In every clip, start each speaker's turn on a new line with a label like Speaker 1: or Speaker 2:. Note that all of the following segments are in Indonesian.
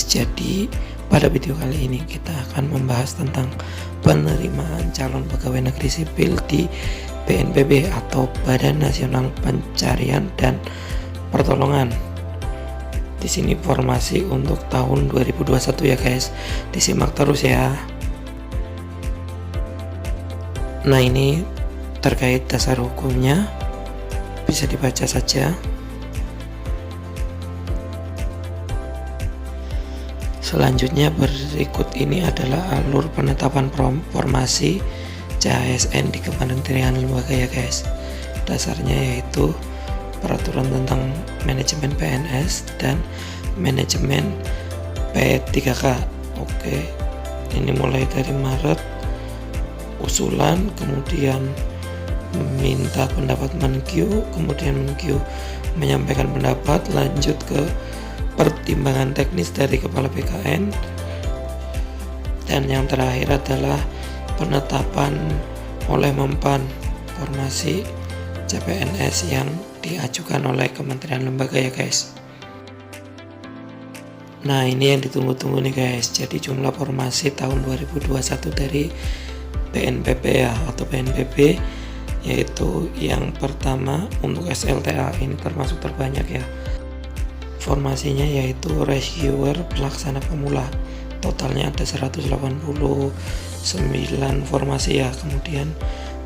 Speaker 1: guys, jadi pada video kali ini kita akan membahas tentang penerimaan calon pegawai negeri sipil di BNPB atau Badan Nasional Pencarian dan Pertolongan. Di sini formasi untuk tahun 2021 ya guys, disimak terus ya. Nah, ini terkait dasar hukumnya, bisa dibaca saja. Selanjutnya berikut ini adalah alur penetapan formasi CASN di Kementerian Lembaga ya guys. Dasarnya yaitu peraturan tentang manajemen PNS dan manajemen P3K. Oke, ini mulai dari Maret usulan, kemudian meminta pendapat Menkyu, kemudian Menkyu menyampaikan pendapat, lanjut ke pertimbangan teknis dari Kepala BKN, dan yang terakhir adalah penetapan oleh Mempan formasi CPNS yang diajukan oleh Kementerian Lembaga ya guys. Nah, ini yang ditunggu-tunggu nih guys. Jadi jumlah formasi tahun 2021 dari BNPB ya, atau BNPB, yaitu yang pertama untuk SLTA, ini termasuk terbanyak ya. Formasinya yaitu rescuer pelaksana pemula, totalnya ada 189 formasi ya. Kemudian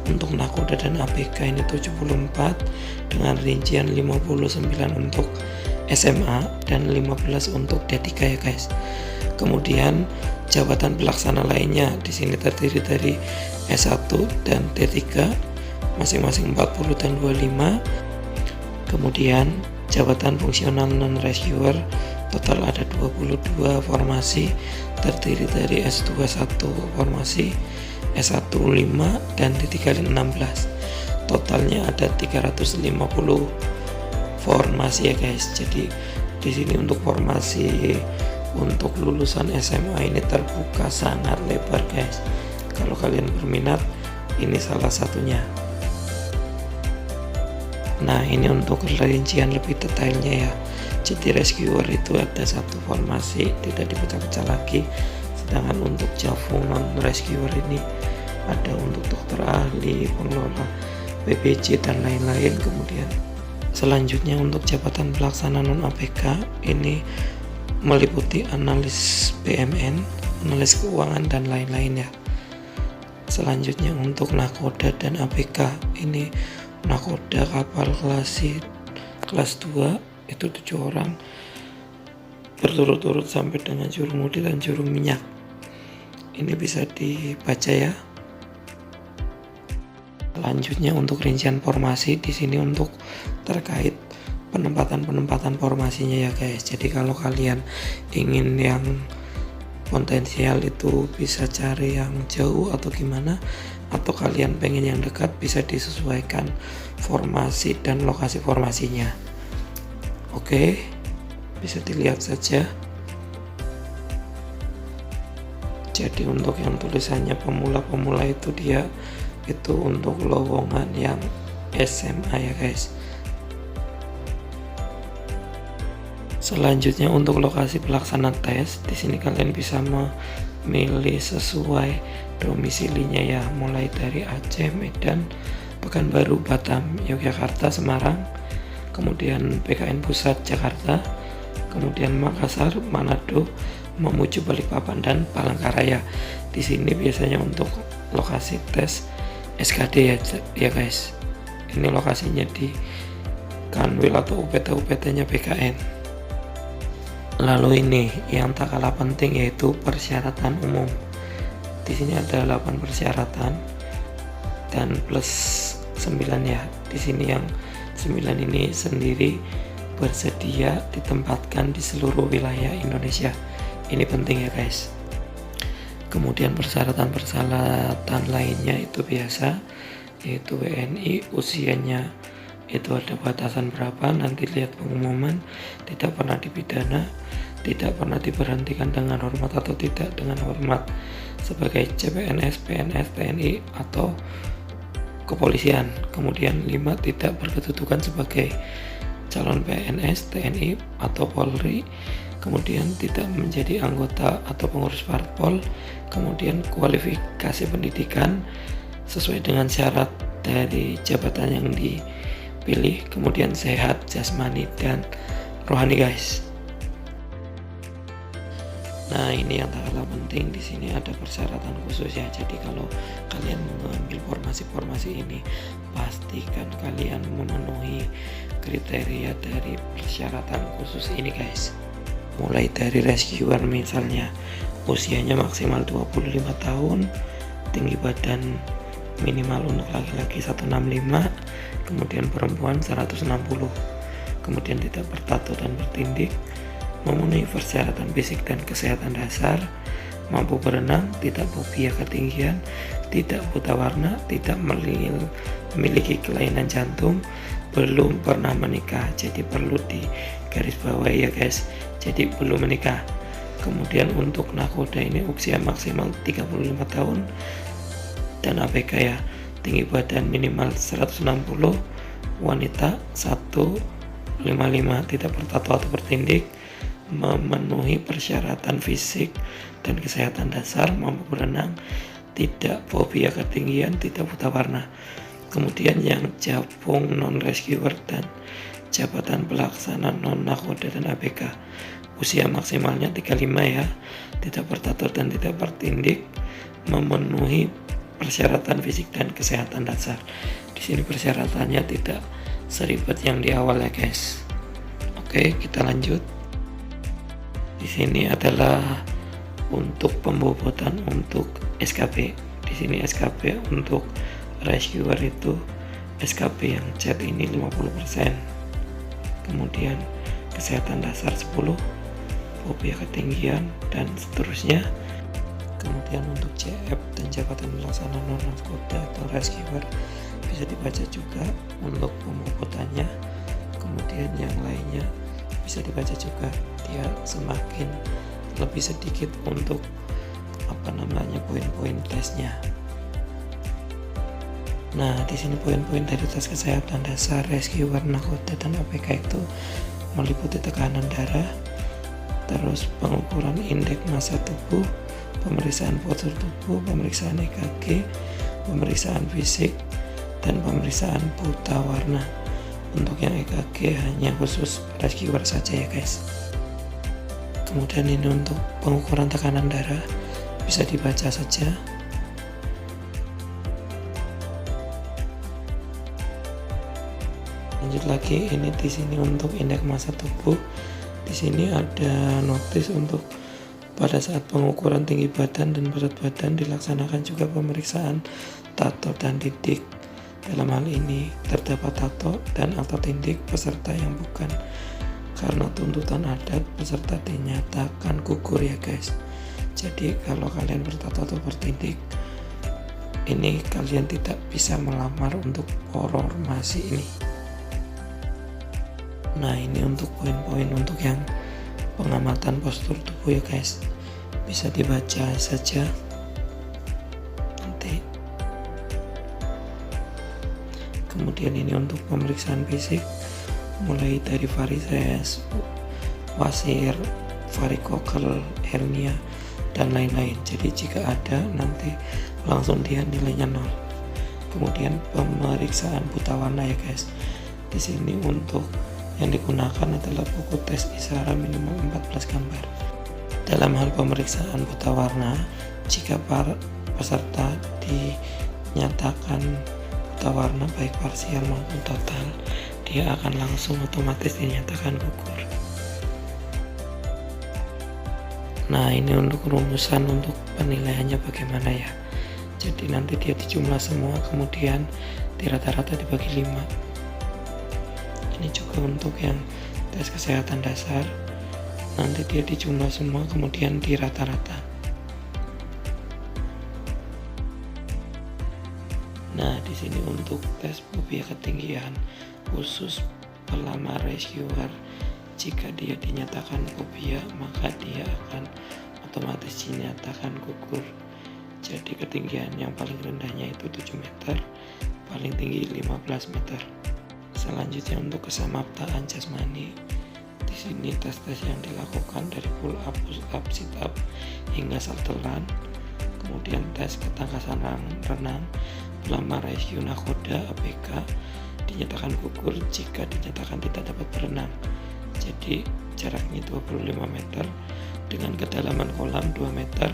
Speaker 1: untuk nakoda dan ABK ini 74 dengan rincian 59 untuk SMA dan 15 untuk D3 ya guys. Kemudian jabatan pelaksana lainnya di sini terdiri dari S1 dan D3 masing-masing 40 dan 25. Kemudian jabatan fungsional non rescuer total ada 22 formasi, terdiri dari S2 1 formasi, S1 5 dan D3 16. Totalnya ada 350 formasi ya guys. Jadi di sini untuk formasi untuk lulusan SMA ini terbuka sangat lebar guys. Kalau kalian berminat, ini salah satunya. Nah, ini untuk rincian lebih detailnya ya. Jadi rescuer itu ada satu formasi, tidak dipecah-pecah lagi. Sedangkan untuk JAFU non rescuer ini ada untuk dokter ahli, pengelola BPJ dan lain-lain. Kemudian selanjutnya untuk jabatan pelaksana non APK ini meliputi analis BMN, analis keuangan dan lain-lain ya. Selanjutnya untuk nakoda dan APK, ini nakoda kapal kelas 2 itu 7 orang berturut-turut sampai dengan juru mudi dan juru minyak. Ini bisa dibaca ya. Selanjutnya untuk rincian formasi di sini untuk terkait penempatan formasinya ya guys. Jadi kalau kalian ingin yang potensial itu bisa cari yang jauh atau gimana, atau kalian pengen yang dekat, bisa disesuaikan formasi dan lokasi formasinya. Oke, bisa dilihat saja. Jadi untuk yang tulisannya pemula itu dia itu untuk lowongan yang SMA ya guys. Selanjutnya untuk lokasi pelaksana tes, di sini kalian bisa memilih sesuai domisilinya ya, mulai dari Aceh, Medan, Pekanbaru, Batam, Yogyakarta, Semarang, kemudian PKN Pusat Jakarta, kemudian Makassar, Manado, Mamuju, Balikpapan, dan Palangkaraya. Di sini biasanya untuk lokasi tes SKD ya guys. Ini lokasinya di Kanwil atau UPT-nya PKN. Lalu ini yang tak kalah penting yaitu persyaratan umum. Di sini ada 8 persyaratan dan plus 9 ya. Di sini yang 9 ini sendiri bersedia ditempatkan di seluruh wilayah Indonesia. Ini penting ya guys. Kemudian persyaratan lainnya itu biasa, yaitu WNI, usianya itu ada batasan berapa, nanti lihat pengumuman, tidak pernah dipidana, tidak pernah diberhentikan dengan hormat atau tidak dengan hormat sebagai CPNS, PNS, TNI atau kepolisian. Kemudian 5, tidak berkedudukan sebagai calon PNS, TNI atau Polri kemudian tidak menjadi anggota atau pengurus parpol, kemudian kualifikasi pendidikan sesuai dengan syarat dari jabatan yang dipilih, kemudian sehat jasmani dan rohani guys. Nah, ini yang tak kalah penting, di sini ada persyaratan khusus ya. Jadi kalau kalian mengambil formasi-formasi ini, pastikan kalian memenuhi kriteria dari persyaratan khusus ini guys. Mulai dari rescuer misalnya usianya maksimal 25 tahun, tinggi badan minimal untuk laki-laki 165, kemudian perempuan 160, kemudian tidak bertato dan bertindik, memenuhi persyaratan fisik dan kesehatan dasar, mampu berenang, tidak fobia ketinggian, tidak buta warna, tidak memiliki kelainan jantung, belum pernah menikah. Jadi perlu digarisbawahi ya guys, jadi belum menikah. Kemudian untuk nakoda ini usia maksimal 35 tahun dan ABK ya, tinggi badan minimal 160, wanita 155, tidak bertato atau bertindik, memenuhi persyaratan fisik dan kesehatan dasar, mampu berenang, tidak fobia ketinggian, tidak buta warna. Kemudian yang gabung non rescuer dan jabatan pelaksana non nakoda dan ABK, usia maksimalnya 35 ya, tidak bertato dan tidak bertindik, memenuhi persyaratan fisik dan kesehatan dasar. Di sini persyaratannya tidak seribet yang di awal ya guys. Oke, kita lanjut. Di sini adalah untuk pembobotan untuk SKP. Di sini SKP untuk rescuer itu SKP yang CET ini 50%. Kemudian kesehatan dasar 10, fobia ketinggian dan seterusnya. Kemudian untuk CF dan jabatan pelaksana non nakoda atau rescuer bisa dibaca juga untuk pembobotannya. Kemudian yang lainnya bisa dibaca juga, dia semakin lebih sedikit untuk poin-poin tesnya. Nah, di sini poin-poin dari tes kesehatan dasar rescuer, nakoda dan APK itu meliputi tekanan darah, terus pengukuran indeks massa tubuh, pemeriksaan postur tubuh, pemeriksaan EKG, pemeriksaan fisik, dan pemeriksaan buta warna. Untuk yang EKG hanya khusus rescuer saja ya guys. Kemudian ini untuk pengukuran tekanan darah, bisa dibaca saja. Lanjut lagi, ini di sini untuk indeks massa tubuh. Di sini ada notis untuk pada saat pengukuran tinggi badan dan berat badan dilaksanakan juga pemeriksaan tato dan tindik. Dalam hal ini terdapat tato dan atau tindik peserta yang bukan karena tuntutan adat peserta dinyatakan gugur ya guys. Jadi kalau kalian bertato atau bertindik, ini kalian tidak bisa melamar untuk formasi ini. Nah, ini untuk poin-poin untuk yang pengamatan postur tubuh ya guys, bisa dibaca saja nanti. Kemudian ini untuk pemeriksaan fisik, mulai dari varises, wasir, varikokel, hernia, dan lain-lain. Jadi jika ada nanti langsung dia nilainya 0. Kemudian pemeriksaan buta warna ya guys. Di sini untuk yang digunakan adalah buku tes isara minimal 14 gambar. Dalam hal pemeriksaan buta warna, jika para peserta dinyatakan buta warna baik parsial maupun total, dia akan langsung otomatis dinyatakan gugur. Nah, ini untuk rumusan untuk penilaiannya bagaimana ya. Jadi nanti dia dijumlah semua, kemudian di rata-rata dibagi 5. Ini juga untuk yang tes kesehatan dasar, nanti dia dijumlah semua kemudian di rata-rata. Nah, di sini untuk tes fobia ketinggian khusus pelamar rescuer, jika dia dinyatakan fobia maka dia akan otomatis dinyatakan gugur. Jadi ketinggian yang paling rendahnya itu 7 meter, paling tinggi 15 meter. Selanjutnya untuk kesamaptaan jasmani, Di sini tes-tes yang dilakukan dari pull up, push up, sit up hingga shuttle run. Kemudian tes ketangkasan renang bersama rescue nakoda ABK dinyatakan gugur jika dinyatakan tidak dapat berenang. Jadi jaraknya 25 meter dengan kedalaman kolam 2 meter,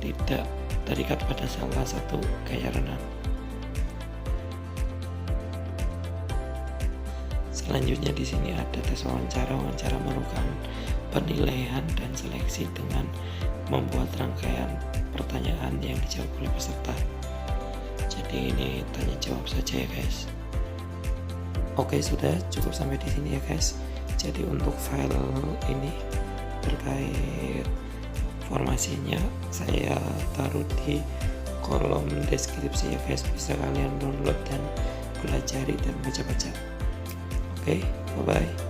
Speaker 1: tidak terikat pada salah satu gaya renang. Selanjutnya di sini ada tes wawancara merupakan penilaian dan seleksi dengan membuat rangkaian pertanyaan yang dijawab oleh peserta. Jadi ini tanya jawab saja ya guys. Oke, sudah cukup sampai di sini ya guys. Jadi untuk file ini terkait informasinya saya taruh di kolom deskripsi ya guys, bisa kalian download dan pelajari dan baca-baca. Oke, bye bye.